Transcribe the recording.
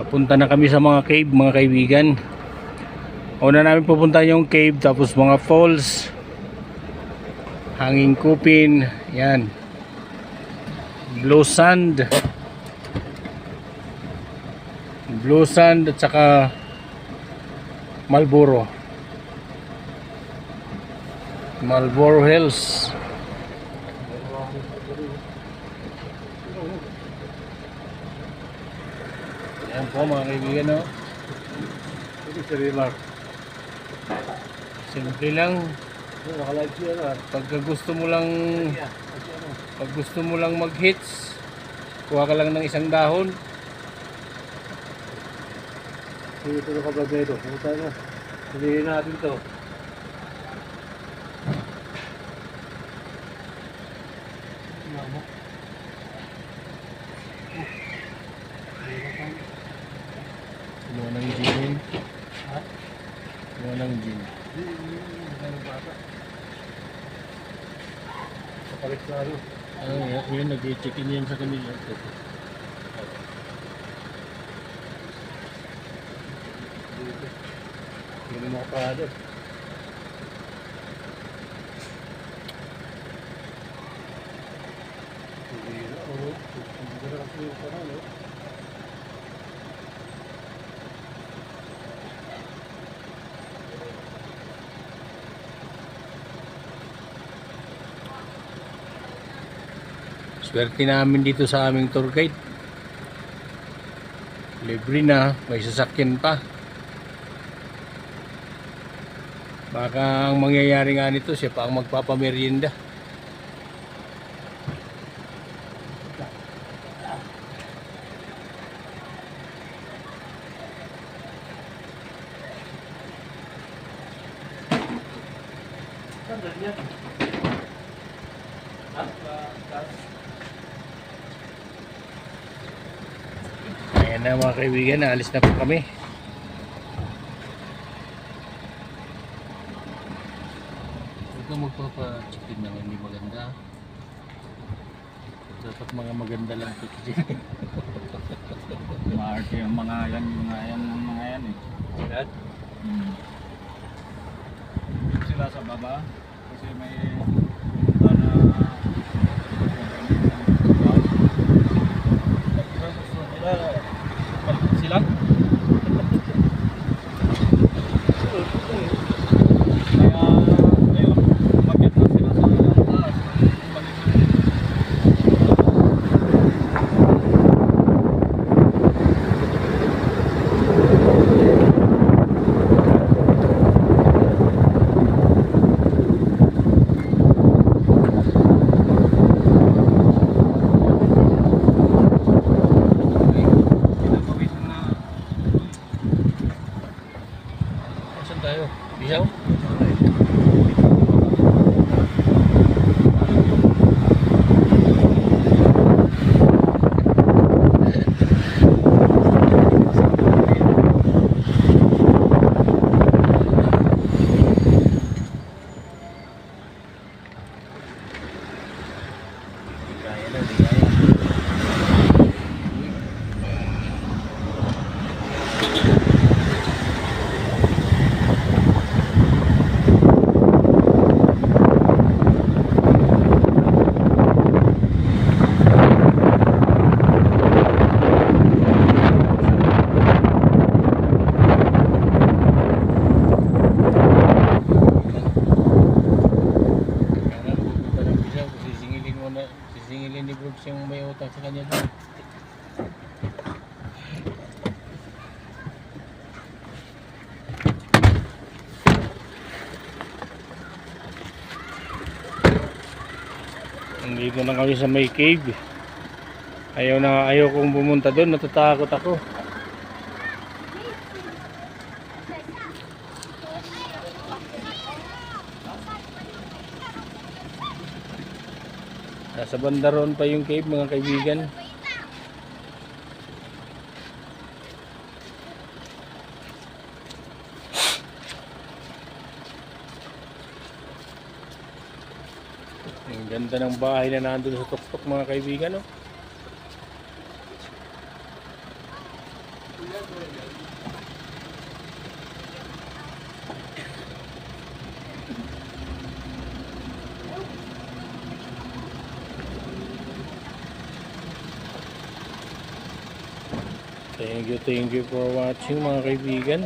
Punta na kami sa mga cave, mga kaibigan. Una namin pupunta yung cave, tapos mga falls, hanging kupin, yan, blue sand at saka Marlboro Hills. Yan po mga kaibigan, no? Simple lang. Pag gusto mo lang mag-hits, kuha ka lang ng isang dahon. Ito na kabagay ito. Pumunta na. Hulihin natin ito. Kuha ng gin. Kuha ng gin. Kapalit na rin. Yun, nag-check-in yan sa kanila. Hindi na makaparado. Hindi na. Hindi na kasi yung parang. Swerte namin dito sa aming tour guide. Libre na, may sasakyan pa. Baka ang mangyayari nga nito, siya pa ang magpapamerienda. Ayan na mga kaibigan, naalis na po kami. Huwag ka magpapa-chicken na hindi maganda. Dapat mga maganda lang ito. Maarte yung mga yan eh. Yan? Sila sa baba. Kasi may punta na sila? Kaya ayun, umakyat na sila sa taas. Saan tayo? Bisaw? Kaya na, di kaya. Sisingilin ni Brooks yung may utang sa kanya doon. Nandito na kami sa may cave. Ayaw kong pumunta doon, natatakot ako. Nasa banda roon pa yung cave mga kaibigan. Ang ganda ng bahay na nandun sa tuktok mga kaibigan, no? Thank you for watching mga kaibigan.